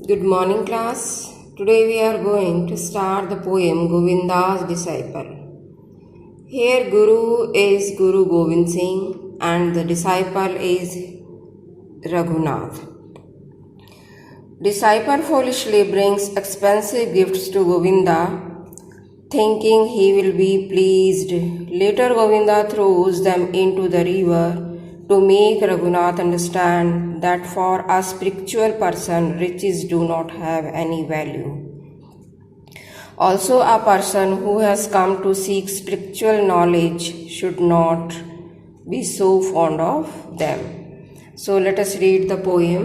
Good morning, class. Today we are going to start the poem Govinda's Disciple. Here, Guru is Guru Gobind Singh and the disciple is Raghunath. Disciple foolishly brings expensive gifts to Govinda, thinking he will be pleased. Later, Govinda throws them into the river to make Raghunath understand that for a spiritual person, riches do not have any value. Also, a person who has come to seek spiritual knowledge should not be so fond of them. So, let us read the poem.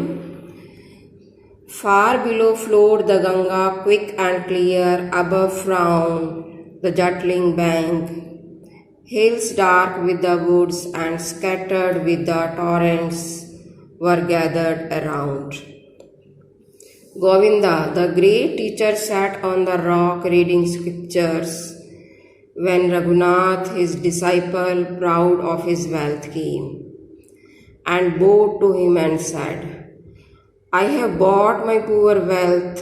Far below flowed the Ganga, quick and clear, above frowned the jutling bank. Hills dark with the woods and scattered with the torrents were gathered around. Govinda, the great teacher, sat on the rock reading scriptures when Raghunath, his disciple, proud of his wealth, came and bowed to him and said, I have bought my poor wealth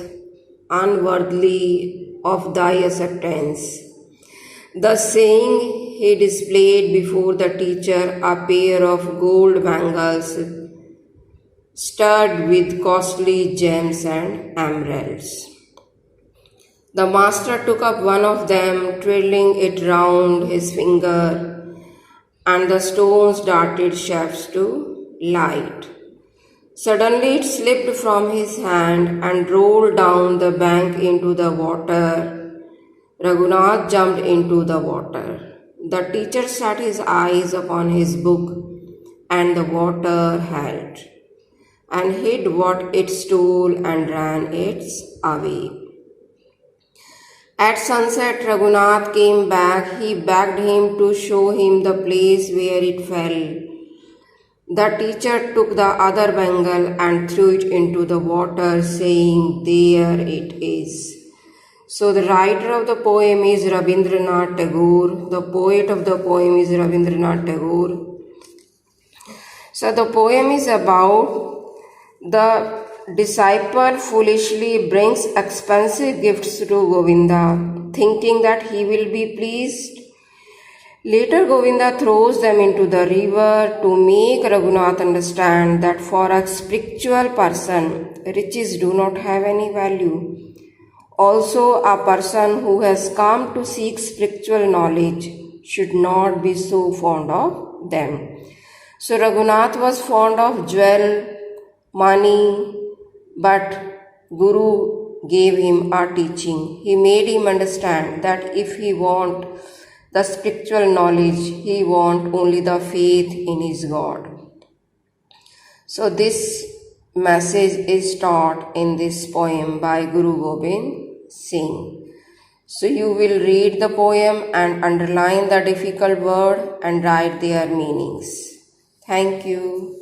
unworthily of thy acceptance. Thus saying, he displayed before the teacher a pair of gold bangles studded with costly gems and emeralds. The master took up one of them, twirling it round his finger, and the stones darted shafts to light. Suddenly it slipped from his hand and rolled down the bank into the water. Raghunath jumped into the water. The teacher set his eyes upon his book, and the water held, and hid what it stole and ran its away. At sunset, Raghunath came back. He begged him to show him the place where it fell. The teacher took the other bangle and threw it into the water, saying, There it is. So the writer of the poem is Rabindranath Tagore. The poet of the poem is Rabindranath Tagore. So the poem is about the disciple foolishly brings expensive gifts to Govinda, thinking that he will be pleased. Later, Govinda throws them into the river to make Raghunath understand that for a spiritual person, riches do not have any value. Also, a person who has come to seek spiritual knowledge should not be so fond of them. So, Raghunath was fond of jewel, money, but Guru gave him a teaching. He made him understand that if he want the spiritual knowledge, he want only the faith in his God. So, this message is taught in this poem by Guru Gobind Singh. So you will read the poem and underline the difficult word and write their meanings. Thank you.